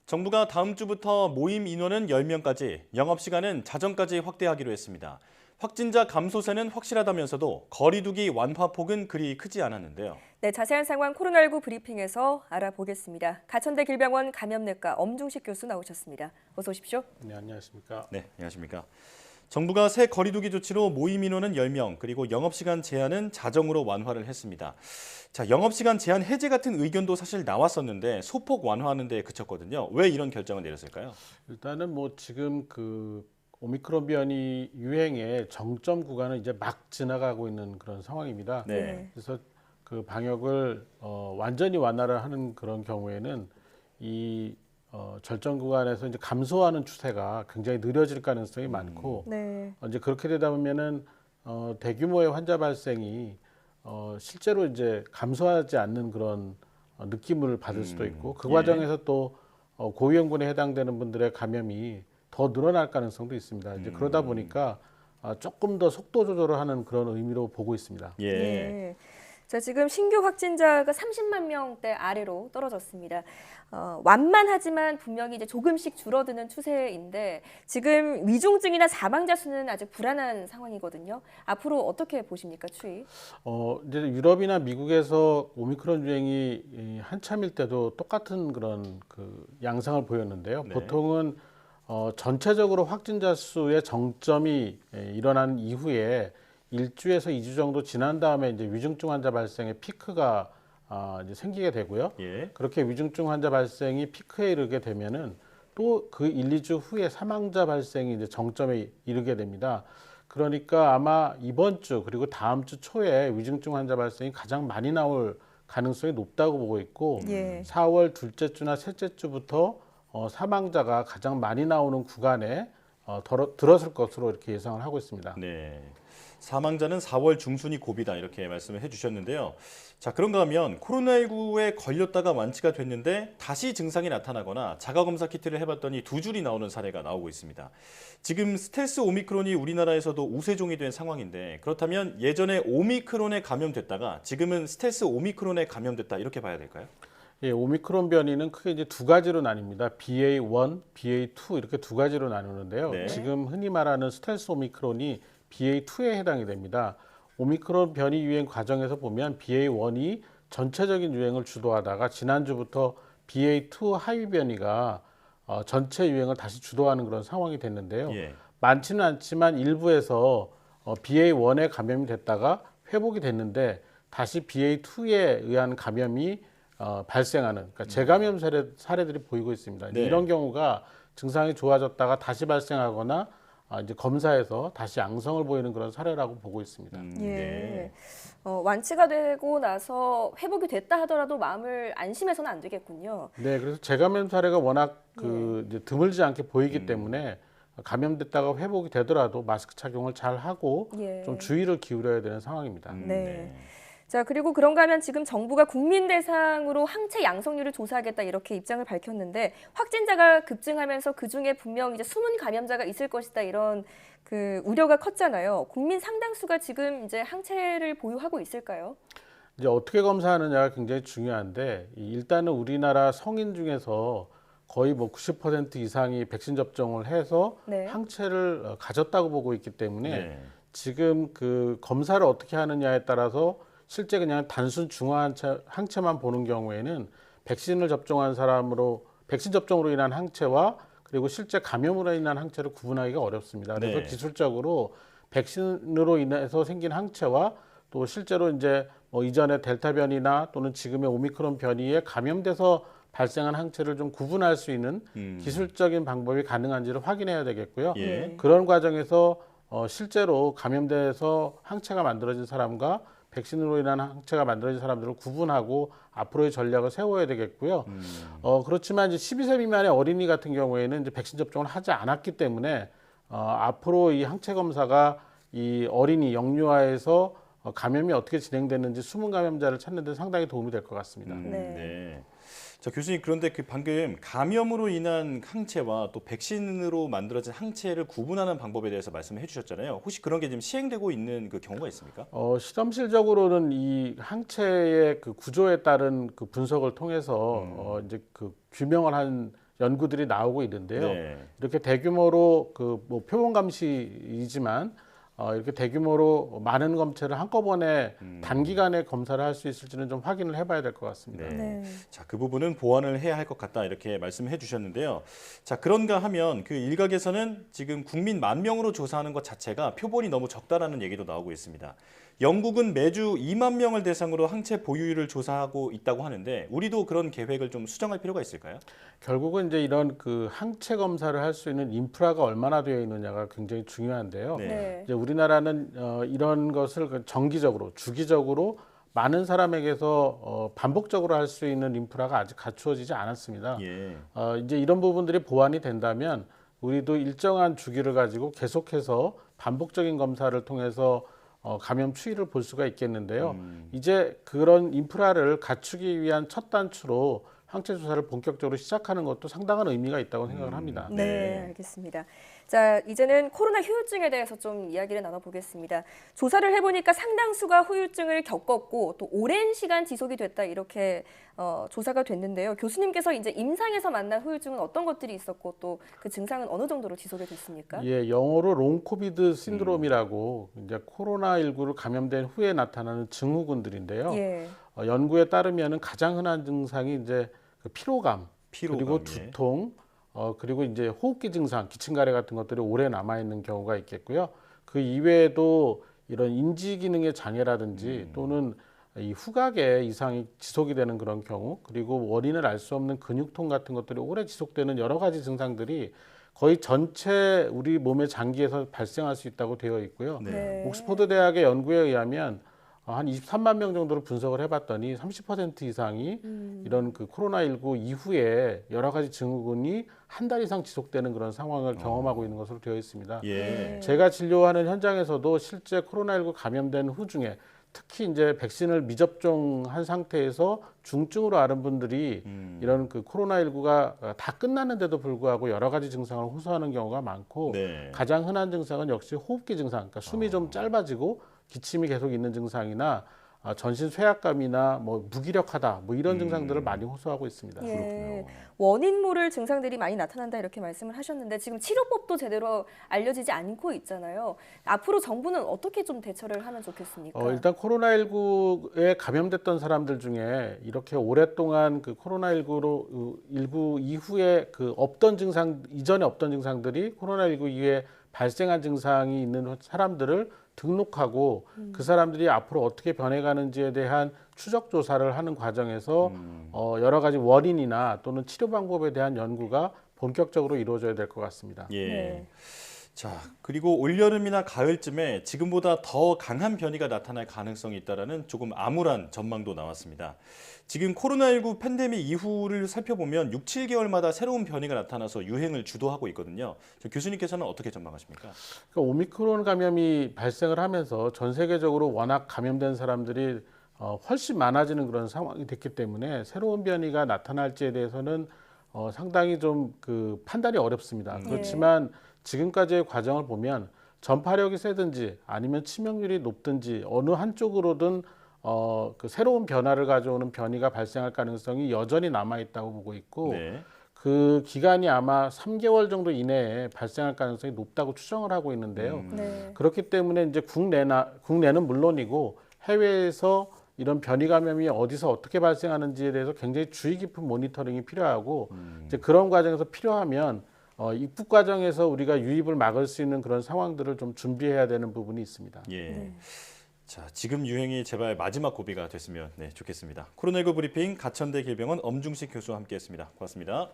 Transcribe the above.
정부가 다음 주부터 모임 인원은 10명까지, 영업시간은 자정까지 확대하기로 했습니다. 확진자 감소세는 확실하다면서도 거리 두기 완화폭은 그리 크지 않았는데요. 네, 자세한 상황 코로나19 브리핑에서 알아보겠습니다. 가천대 길병원 감염내과 엄중식 교수 나오셨습니다. 어서 오십시오. 네, 안녕하십니까. 네, 안녕하십니까. 정부가 새 거리 두기 조치로 모임 인원은 10명, 그리고 영업시간 제한은 자정으로 완화를 했습니다. 자, 영업시간 제한 해제 같은 의견도 사실 나왔었는데 소폭 완화하는 데 그쳤거든요. 왜 이런 결정을 내렸을까요? 일단은 뭐 지금 그 오미크론 변이 유행의 정점 구간은 이제 막 지나가고 있는 그런 상황입니다. 네. 그래서 그 방역을 완전히 완화를 하는 그런 경우에는 이 절정 구간에서 이제 감소하는 추세가 굉장히 느려질 가능성이 많고 네. 이제 그렇게 되다 보면은 대규모의 환자 발생이 실제로 이제 감소하지 않는 그런 느낌을 받을 수도 있고 그 예. 과정에서 또 고위험군에 해당되는 분들의 감염이 더 늘어날 가능성도 있습니다. 이제 그러다 보니까 조금 더 속도 조절을 하는 그런 의미로 보고 있습니다. 예. 네. 자, 지금 신규 확진자가 30만 명대 아래로 떨어졌습니다. 완만하지만 분명히 이제 조금씩 줄어드는 추세인데 지금 위중증이나 사망자 수는 아직 불안한 상황이거든요. 앞으로 어떻게 보십니까, 추이? 이제 유럽이나 미국에서 오미크론 유행이 한참일 때도 똑같은 그런 그 양상을 보였는데요. 네. 보통은 전체적으로 확진자 수의 정점이 일어난 이후에 1주에서 2주 정도 지난 다음에 이제 위중증 환자 발생의 피크가 이제 생기게 되고요. 예. 그렇게 위중증 환자 발생이 피크에 이르게 되면은 또 그 1, 2주 후에 사망자 발생이 이제 정점에 이르게 됩니다. 그러니까 아마 이번 주 그리고 다음 주 초에 위중증 환자 발생이 가장 많이 나올 가능성이 높다고 보고 있고 예. 4월 둘째 주나 셋째 주부터 사망자가 가장 많이 나오는 구간에 들어설 것으로 이렇게 예상을 하고 있습니다. 네. 사망자는 4월 중순이 고비다 이렇게 말씀을 해주셨는데요. 자, 그런가 하면 코로나19에 걸렸다가 완치가 됐는데 다시 증상이 나타나거나 자가검사 키트를 해봤더니 두 줄이 나오는 사례가 나오고 있습니다. 지금 스텔스 오미크론이 우리나라에서도 우세종이 된 상황인데 그렇다면 예전에 오미크론에 감염됐다가 지금은 스텔스 오미크론에 감염됐다 이렇게 봐야 될까요? 예, 오미크론 변이는 크게 이제 두 가지로 나뉩니다. BA1, BA2 이렇게 두 가지로 나누는데요. 네. 지금 흔히 말하는 스텔스 오미크론이 BA2에 해당이 됩니다. 오미크론 변이 유행 과정에서 보면 BA1이 전체적인 유행을 주도하다가 지난주부터 BA2 하위 변이가 전체 유행을 다시 주도하는 그런 상황이 됐는데요. 예. 많지는 않지만 일부에서 BA1에 감염이 됐다가 회복이 됐는데 다시 BA2에 의한 감염이 발생하는 그러니까 재감염 사례들이 보이고 있습니다. 네. 이런 경우가 증상이 좋아졌다가 다시 발생하거나 이제 검사에서 다시 양성을 보이는 그런 사례라고 보고 있습니다. 예. 네. 완치가 되고 나서 회복이 됐다 하더라도 마음을 안심해서는 안 되겠군요. 네, 그래서 재감염 사례가 워낙 이제 드물지 않게 보이기 때문에 감염됐다가 회복이 되더라도 마스크 착용을 잘 하고 예. 좀 주의를 기울여야 되는 상황입니다. 네. 자, 그리고 그런가 하면 지금 정부가 국민 대상으로 항체 양성률을 조사하겠다 이렇게 입장을 밝혔는데 확진자가 급증하면서 그중에 분명 이제 숨은 감염자가 있을 것이다 이런 그 우려가 컸잖아요. 국민 상당수가 지금 이제 항체를 보유하고 있을까요? 이제 어떻게 검사하느냐가 굉장히 중요한데 일단은 우리나라 성인 중에서 거의 뭐 90% 이상이 백신 접종을 해서 네. 항체를 가졌다고 보고 있기 때문에 네. 지금 그 검사를 어떻게 하느냐에 따라서 실제 그냥 단순 중화 항체만 보는 경우에는 백신을 접종한 사람으로 백신 접종으로 인한 항체와 그리고 실제 감염으로 인한 항체를 구분하기가 어렵습니다. 그래서 네. 기술적으로 백신으로 인해서 생긴 항체와 또 실제로 이제 뭐 이전에 델타 변이나 또는 지금의 오미크론 변이에 감염돼서 발생한 항체를 좀 구분할 수 있는 기술적인 방법이 가능한지를 확인해야 되겠고요. 예. 그런 과정에서 실제로 감염돼서 항체가 만들어진 사람과 백신으로 인한 항체가 만들어진 사람들을 구분하고 앞으로의 전략을 세워야 되겠고요. 그렇지만 이제 12세 미만의 어린이 같은 경우에는 이제 백신 접종을 하지 않았기 때문에 앞으로 이 항체 검사가 이 어린이 영유아에서 감염이 어떻게 진행됐는지 숨은 감염자를 찾는 데 상당히 도움이 될 것 같습니다. 네. 자, 교수님 그런데 그 방금 감염으로 인한 항체와 또 백신으로 만들어진 항체를 구분하는 방법에 대해서 말씀을 해주셨잖아요. 혹시 그런 게 지금 시행되고 있는 그 경우가 있습니까? 실험실적으로는 이 항체의 그 구조에 따른 그 분석을 통해서 이제 그 규명을 한 연구들이 나오고 있는데요. 네. 이렇게 대규모로 그 뭐 표본 감시이지만 이렇게 대규모로 많은 검체를 한꺼번에 단기간에 검사를 할 수 있을지는 좀 확인을 해봐야 될 것 같습니다. 네. 네. 자, 그 부분은 보완을 해야 할 것 같다 이렇게 말씀해 주셨는데요. 자, 그런가 하면 그 일각에서는 지금 국민 10,000명으로 조사하는 것 자체가 표본이 너무 적다라는 얘기도 나오고 있습니다. 영국은 매주 20,000명을 대상으로 항체 보유율을 조사하고 있다고 하는데 우리도 그런 계획을 좀 수정할 필요가 있을까요? 결국은 이제 이런 그 항체 검사를 할 수 있는 인프라가 얼마나 되어 있느냐가 굉장히 중요한데요. 네. 네. 이제 우리나라는 이런 것을 정기적으로 주기적으로 많은 사람에게서 반복적으로 할 수 있는 인프라가 아직 갖추어지지 않았습니다. 예. 이제 이런 부분들이 보완이 된다면 우리도 일정한 주기를 가지고 계속해서 반복적인 검사를 통해서 감염 추이를 볼 수가 있겠는데요. 이제 그런 인프라를 갖추기 위한 첫 단추로 항체 조사를 본격적으로 시작하는 것도 상당한 의미가 있다고 생각을 합니다. 네, 알겠습니다. 자, 이제는 코로나 후유증에 대해서 좀 이야기를 나눠보겠습니다. 조사를 해보니까 상당수가 후유증을 겪었고 또 오랜 시간 지속이 됐다 이렇게 조사가 됐는데요. 교수님께서 이제 임상에서 만난 후유증은 어떤 것들이 있었고 또 그 증상은 어느 정도로 지속이 됐습니까? 예, 영어로 롱 코비드 신드롬이라고 이제 코로나19를 감염된 후에 나타나는 증후군들인데요. 예. 연구에 따르면은 가장 흔한 증상이 이제 그 피로감, 그리고 예. 두통, 그리고 이제 호흡기 증상, 기침가래 같은 것들이 오래 남아 있는 경우가 있겠고요. 그 이외에도 이런 인지 기능의 장애라든지 또는 이 후각의 이상이 지속이 되는 그런 경우, 그리고 원인을 알 수 없는 근육통 같은 것들이 오래 지속되는 여러 가지 증상들이 거의 전체 우리 몸의 장기에서 발생할 수 있다고 되어 있고요. 네. 옥스퍼드 대학의 연구에 의하면 한 23만 명 정도를 분석을 해봤더니 30% 이상이 이런 그 코로나19 이후에 여러 가지 증후군이 한 달 이상 지속되는 그런 상황을 경험하고 있는 것으로 되어 있습니다. 예. 제가 진료하는 현장에서도 실제 코로나19 감염된 후 중에 특히 이제 백신을 미접종한 상태에서 중증으로 앓은 분들이 이런 그 코로나19가 다 끝났는데도 불구하고 여러 가지 증상을 호소하는 경우가 많고 네. 가장 흔한 증상은 역시 호흡기 증상, 그러니까 숨이 좀 짧아지고 기침이 계속 있는 증상이나 전신 쇠약감이나 뭐 무기력하다 뭐 이런 증상들을 많이 호소하고 있습니다. 예. 원인 모를 증상들이 많이 나타난다 이렇게 말씀을 하셨는데 지금 치료법도 제대로 알려지지 않고 있잖아요. 앞으로 정부는 어떻게 좀 대처를 하면 좋겠습니까? 일단 코로나19에 감염됐던 사람들 중에 이렇게 오랫동안 그 코로나19로 19 이후에 그 없던 증상 이전에 없던 증상들이 코로나19 이후에 발생한 증상이 있는 사람들을 등록하고 그 사람들이 앞으로 어떻게 변해가는지에 대한 추적 조사를 하는 과정에서 여러 가지 원인이나 또는 치료 방법에 대한 연구가 본격적으로 이루어져야 될 것 같습니다. 예. 네. 자, 그리고 올여름이나 가을쯤에 지금보다 더 강한 변이가 나타날 가능성이 있다라는 조금 암울한 전망도 나왔습니다. 지금 코로나19 팬데믹 이후를 살펴보면 6, 7개월마다 새로운 변이가 나타나서 유행을 주도하고 있거든요. 교수님께서는 어떻게 전망하십니까? 그러니까 오미크론 감염이 발생을 하면서 전 세계적으로 워낙 감염된 사람들이 훨씬 많아지는 그런 상황이 됐기 때문에 새로운 변이가 나타날지에 대해서는 상당히 좀 그 판단이 어렵습니다. 그렇지만 지금까지의 과정을 보면 전파력이 세든지 아니면 치명률이 높든지 어느 한쪽으로든 그 새로운 변화를 가져오는 변이가 발생할 가능성이 여전히 남아 있다고 보고 있고 네. 그 기간이 아마 3개월 정도 이내에 발생할 가능성이 높다고 추정을 하고 있는데요. 네. 그렇기 때문에 이제 국내는 물론이고 해외에서 이런 변이 감염이 어디서 어떻게 발생하는지에 대해서 굉장히 주의 깊은 모니터링이 필요하고 이제 그런 과정에서 필요하면 입국 과정에서 우리가 유입을 막을 수 있는 그런 상황들을 좀 준비해야 되는 부분이 있습니다. 예. 자, 지금 유행이 제발 마지막 고비가 됐으면 좋겠습니다. 코로나19 브리핑 가천대 길병원 엄중식 교수와 함께했습니다. 고맙습니다.